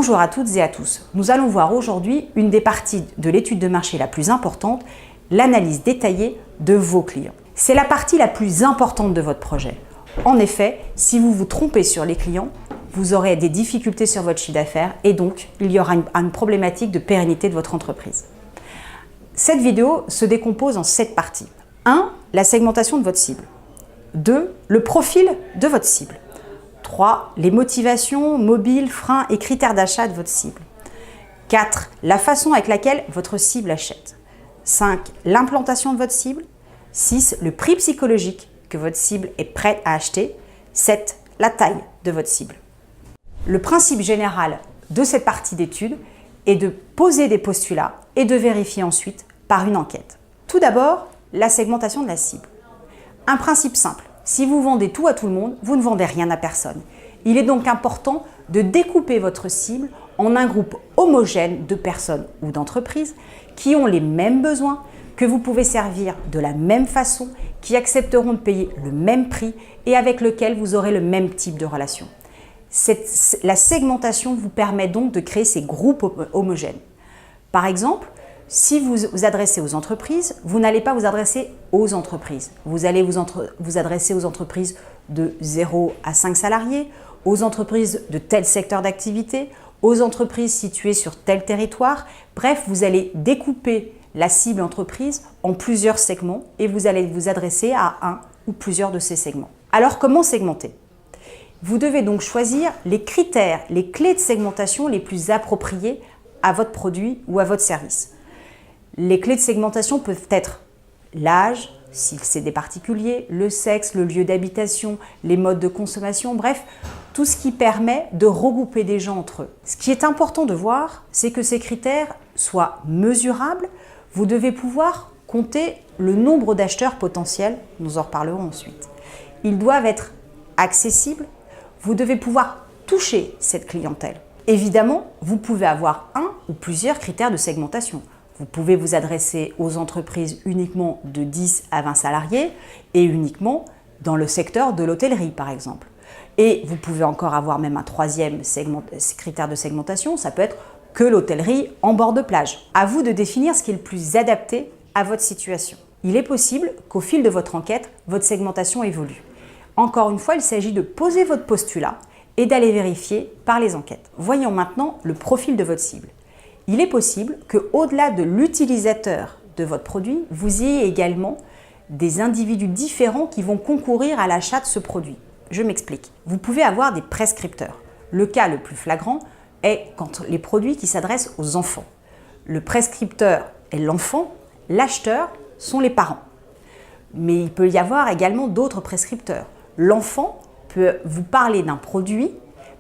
Bonjour à toutes et à tous. Nous allons voir aujourd'hui une des parties de l'étude de marché la plus importante, l'analyse détaillée de vos clients. C'est la partie la plus importante de votre projet. En effet, si vous vous trompez sur les clients, vous aurez des difficultés sur votre chiffre d'affaires et donc il y aura une problématique de pérennité de votre entreprise. Cette vidéo se décompose en 7 parties. 1. La segmentation de votre cible. 2. Le profil de votre cible. 3. Les motivations, mobiles, freins et critères d'achat de votre cible. 4. La façon avec laquelle votre cible achète. 5. L'implantation de votre cible. 6. Le prix psychologique que votre cible est prête à acheter. 7. La taille de votre cible. Le principe général de cette partie d'étude est de poser des postulats et de vérifier ensuite par une enquête. Tout d'abord, la segmentation de la cible. Un principe simple. Si vous vendez tout à tout le monde, vous ne vendez rien à personne. Il est donc important de découper votre cible en un groupe homogène de personnes ou d'entreprises qui ont les mêmes besoins, que vous pouvez servir de la même façon, qui accepteront de payer le même prix et avec lequel vous aurez le même type de relation. La segmentation vous permet donc de créer ces groupes homogènes. Par exemple, si vous vous adressez aux entreprises, vous n'allez pas vous adresser aux entreprises. Vous allez vous adresser aux entreprises de 0 à 5 salariés, aux entreprises de tel secteur d'activité, aux entreprises situées sur tel territoire. Bref, vous allez découper la cible entreprise en plusieurs segments et vous allez vous adresser à un ou plusieurs de ces segments. Alors, comment segmenter ? Vous devez donc choisir les critères, les clés de segmentation les plus appropriées à votre produit ou à votre service. Les clés de segmentation peuvent être l'âge, si c'est des particuliers, le sexe, le lieu d'habitation, les modes de consommation, bref, tout ce qui permet de regrouper des gens entre eux. Ce qui est important de voir, c'est que ces critères soient mesurables. Vous devez pouvoir compter le nombre d'acheteurs potentiels, nous en reparlerons ensuite. Ils doivent être accessibles, vous devez pouvoir toucher cette clientèle. Évidemment, vous pouvez avoir un ou plusieurs critères de segmentation. Vous pouvez vous adresser aux entreprises uniquement de 10 à 20 salariés et uniquement dans le secteur de l'hôtellerie, par exemple. Et vous pouvez encore avoir même un troisième critère de segmentation, ça peut être que l'hôtellerie en bord de plage. À vous de définir ce qui est le plus adapté à votre situation. Il est possible qu'au fil de votre enquête, votre segmentation évolue. Encore une fois, il s'agit de poser votre postulat et d'aller vérifier par les enquêtes. Voyons maintenant le profil de votre cible. Il est possible qu'au-delà de l'utilisateur de votre produit, vous ayez également des individus différents qui vont concourir à l'achat de ce produit. Je m'explique. Vous pouvez avoir des prescripteurs. Le cas le plus flagrant est quand les produits qui s'adressent aux enfants. Le prescripteur est l'enfant, l'acheteur sont les parents. Mais il peut y avoir également d'autres prescripteurs. L'enfant peut vous parler d'un produit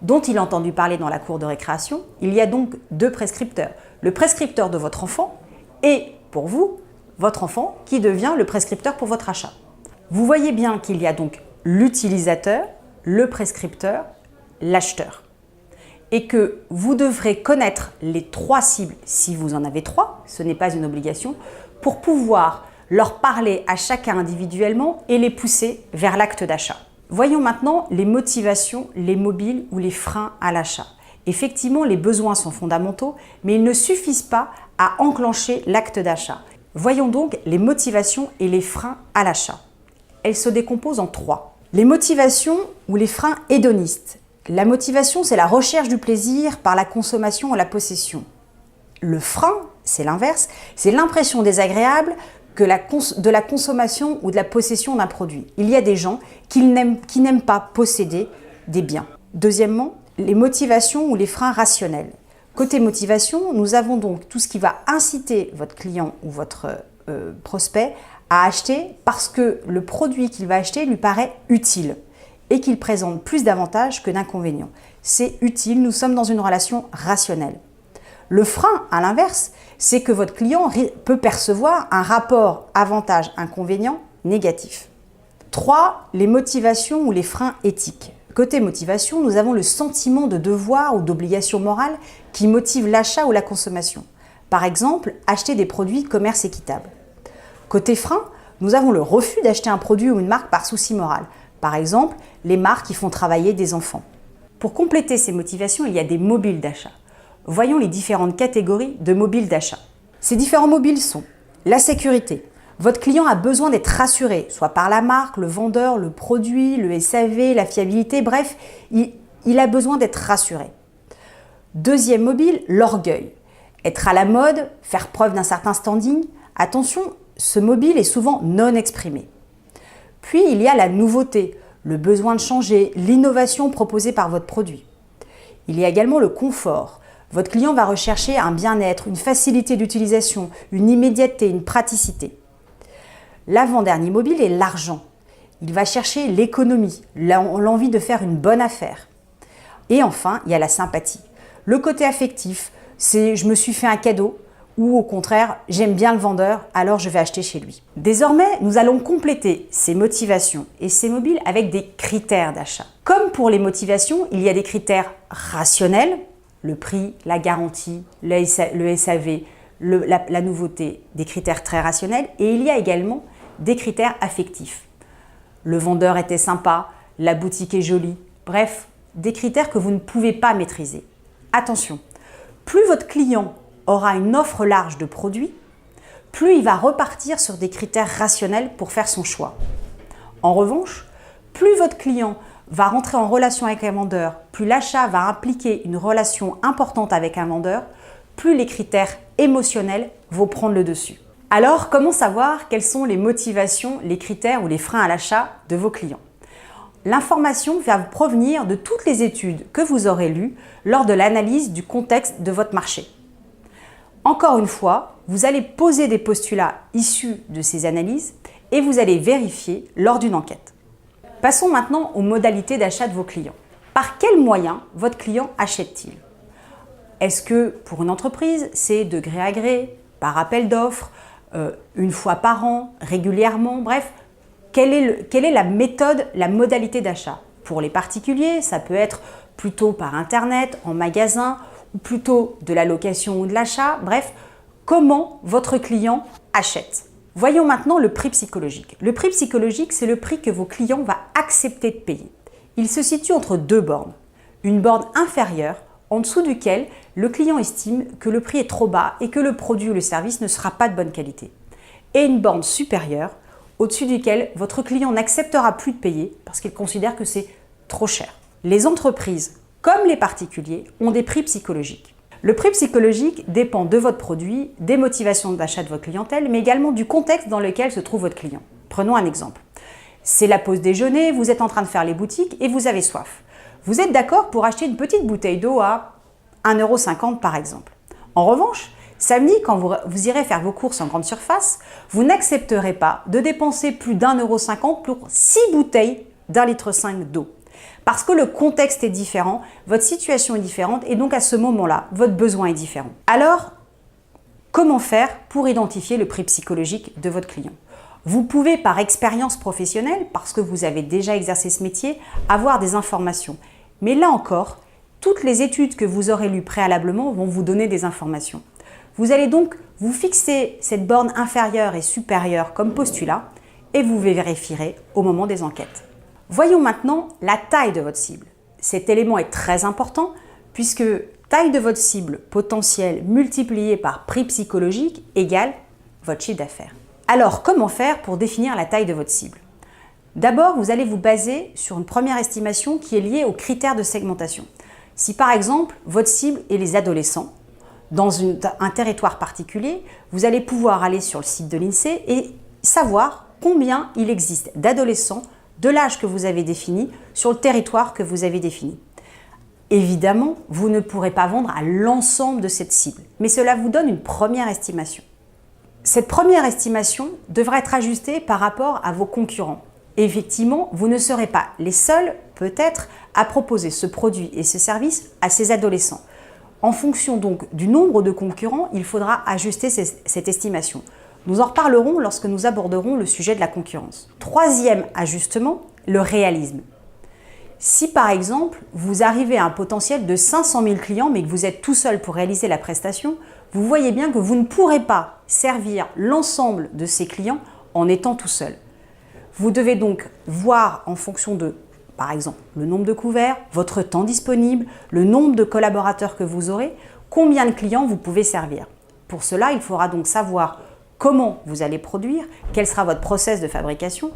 dont il a entendu parler dans la cour de récréation. Il y a donc 2 prescripteurs. Le prescripteur de votre enfant et, pour vous, votre enfant qui devient le prescripteur pour votre achat. Vous voyez bien qu'il y a donc l'utilisateur, le prescripteur, l'acheteur. Et que vous devrez connaître les 3 cibles, si vous en avez 3, ce n'est pas une obligation, pour pouvoir leur parler à chacun individuellement et les pousser vers l'acte d'achat. Voyons maintenant les motivations, les mobiles ou les freins à l'achat. Effectivement, les besoins sont fondamentaux, mais ils ne suffisent pas à enclencher l'acte d'achat. Voyons donc les motivations et les freins à l'achat. Elles se décomposent en 3. Les motivations ou les freins hédonistes. La motivation, c'est la recherche du plaisir par la consommation ou la possession. Le frein, c'est l'inverse, c'est l'impression désagréable de la consommation ou de la possession d'un produit. Il y a des gens qui n'aiment pas posséder des biens. Deuxièmement, les motivations ou les freins rationnels. Côté motivation, nous avons donc tout ce qui va inciter votre client ou votre prospect à acheter parce que le produit qu'il va acheter lui paraît utile et qu'il présente plus d'avantages que d'inconvénients. C'est utile, nous sommes dans une relation rationnelle. Le frein, à l'inverse, c'est que votre client peut percevoir un rapport avantage-inconvénient négatif. 3. Les motivations ou les freins éthiques. Côté motivation, nous avons le sentiment de devoir ou d'obligation morale qui motive l'achat ou la consommation. Par exemple, acheter des produits commerce équitable. Côté frein, nous avons le refus d'acheter un produit ou une marque par souci moral. Par exemple, les marques qui font travailler des enfants. Pour compléter ces motivations, il y a des mobiles d'achat. voyons les différentes catégories de mobiles d'achat. Ces différents mobiles sont la sécurité. Votre client a besoin d'être rassuré, soit par la marque, le vendeur, le produit, le SAV, la fiabilité, bref, il a besoin d'être rassuré. Deuxième mobile, l'orgueil. Être à la mode, faire preuve d'un certain standing. Attention, ce mobile est souvent non exprimé. Puis il y a la nouveauté, le besoin de changer, l'innovation proposée par votre produit. Il y a également le confort. Votre client va rechercher un bien-être, une facilité d'utilisation, une immédiateté, une praticité. L'avant-dernier mobile est l'argent. Il va chercher l'économie, l'envie de faire une bonne affaire. Et enfin, il y a la sympathie. Le côté affectif, c'est je me suis fait un cadeau ou au contraire, j'aime bien le vendeur, alors je vais acheter chez lui. Désormais, nous allons compléter ces motivations et ces mobiles avec des critères d'achat. Comme pour les motivations, il y a des critères rationnels, le prix, la garantie, le SAV, la nouveauté, des critères très rationnels, et il y a également des critères affectifs. Le vendeur était sympa, la boutique est jolie, bref, des critères que vous ne pouvez pas maîtriser. Attention, plus votre client aura une offre large de produits, plus il va repartir sur des critères rationnels pour faire son choix. En revanche, plus votre client va rentrer en relation avec un vendeur, plus l'achat va impliquer une relation importante avec un vendeur, plus les critères émotionnels vont prendre le dessus. Alors, comment savoir quelles sont les motivations, les critères ou les freins à l'achat de vos clients? L'information va provenir de toutes les études que vous aurez lues lors de l'analyse du contexte de votre marché. Encore une fois, vous allez poser des postulats issus de ces analyses et vous allez vérifier lors d'une enquête. Passons maintenant aux modalités d'achat de vos clients. Par quels moyens votre client achète-t-il? Est-ce que pour une entreprise, c'est de gré à gré, par appel d'offres, une fois par an, régulièrement, bref, quelle est la méthode, la modalité d'achat? Pour les particuliers, ça peut être plutôt par Internet, en magasin, ou plutôt de la location ou de l'achat, bref, comment votre client achète. Voyons maintenant le prix psychologique. Le prix psychologique, c'est le prix que vos clients vont accepter de payer. Il se situe entre deux bornes. Une borne inférieure, en dessous duquel le client estime que le prix est trop bas et que le produit ou le service ne sera pas de bonne qualité. Et une borne supérieure, au-dessus duquel votre client n'acceptera plus de payer parce qu'il considère que c'est trop cher. Les entreprises, comme les particuliers, ont des prix psychologiques. Le prix psychologique dépend de votre produit, des motivations d'achat de votre clientèle, mais également du contexte dans lequel se trouve votre client. Prenons un exemple. C'est la pause déjeuner, vous êtes en train de faire les boutiques et vous avez soif. Vous êtes d'accord pour acheter une petite bouteille d'eau à 1,50 € par exemple. En revanche, samedi, quand vous irez faire vos courses en grande surface, vous n'accepterez pas de dépenser plus d'1,50 € pour 6 bouteilles d'1,5 litre d'eau. Parce que le contexte est différent, votre situation est différente et donc à ce moment-là, votre besoin est différent. Alors, comment faire pour identifier le prix psychologique de votre client? Vous pouvez, par expérience professionnelle, parce que vous avez déjà exercé ce métier, avoir des informations. Mais là encore, toutes les études que vous aurez lues préalablement vont vous donner des informations. Vous allez donc vous fixer cette borne inférieure et supérieure comme postulat et vous vérifierez au moment des enquêtes. Voyons maintenant la taille de votre cible. Cet élément est très important puisque taille de votre cible potentielle multipliée par prix psychologique égale votre chiffre d'affaires. Alors, comment faire pour définir la taille de votre cible? D'abord, vous allez vous baser sur une première estimation qui est liée aux critères de segmentation. Si par exemple, votre cible est les adolescents, dans un territoire particulier, vous allez pouvoir aller sur le site de l'INSEE et savoir combien il existe d'adolescents de l'âge que vous avez défini sur le territoire que vous avez défini. Évidemment, vous ne pourrez pas vendre à l'ensemble de cette cible, mais cela vous donne une première estimation. Cette première estimation devra être ajustée par rapport à vos concurrents. Effectivement, vous ne serez pas les seuls, peut-être, à proposer ce produit et ce service à ces adolescents. En fonction donc du nombre de concurrents, il faudra ajuster cette estimation. Nous en reparlerons lorsque nous aborderons le sujet de la concurrence. Troisième ajustement, le réalisme. Si par exemple, vous arrivez à un potentiel de 500 000 clients, mais que vous êtes tout seul pour réaliser la prestation, vous voyez bien que vous ne pourrez pas servir l'ensemble de ces clients en étant tout seul. Vous devez donc voir en fonction de, par exemple, le nombre de couverts, votre temps disponible, le nombre de collaborateurs que vous aurez, combien de clients vous pouvez servir. Pour cela, il faudra donc savoir comment vous allez produire, quel sera votre process de fabrication,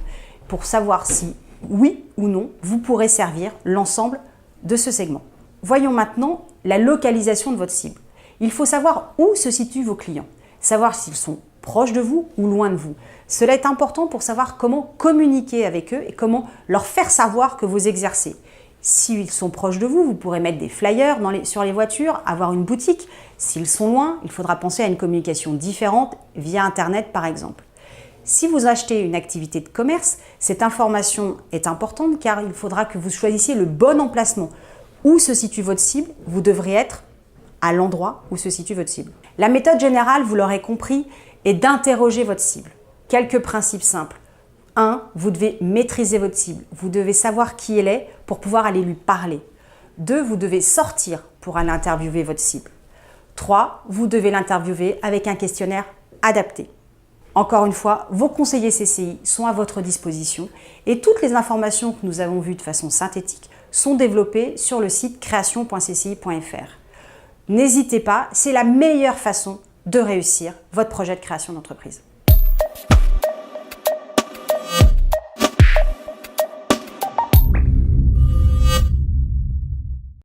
pour savoir si, oui ou non, vous pourrez servir l'ensemble de ce segment. Voyons maintenant la localisation de votre cible. Il faut savoir où se situent vos clients, savoir s'ils sont proches de vous ou loin de vous. Cela est important pour savoir comment communiquer avec eux et comment leur faire savoir que vous exercez. S'ils sont proches de vous, vous pourrez mettre des flyers sur les voitures, avoir une boutique. S'ils sont loin, il faudra penser à une communication différente via Internet par exemple. Si vous achetez une activité de commerce, cette information est importante car il faudra que vous choisissiez le bon emplacement. Où se situe votre cible, vous devrez être à l'endroit où se situe votre cible. La méthode générale, vous l'aurez compris, est d'interroger votre cible. Quelques principes simples. 1. Vous devez maîtriser votre cible. Vous devez savoir qui elle est pour pouvoir aller lui parler. 2. Vous devez sortir pour aller interviewer votre cible. 3. Vous devez l'interviewer avec un questionnaire adapté. Encore une fois, vos conseillers CCI sont à votre disposition et toutes les informations que nous avons vues de façon synthétique sont développées sur le site création.cci.fr. N'hésitez pas, c'est la meilleure façon de réussir votre projet de création d'entreprise.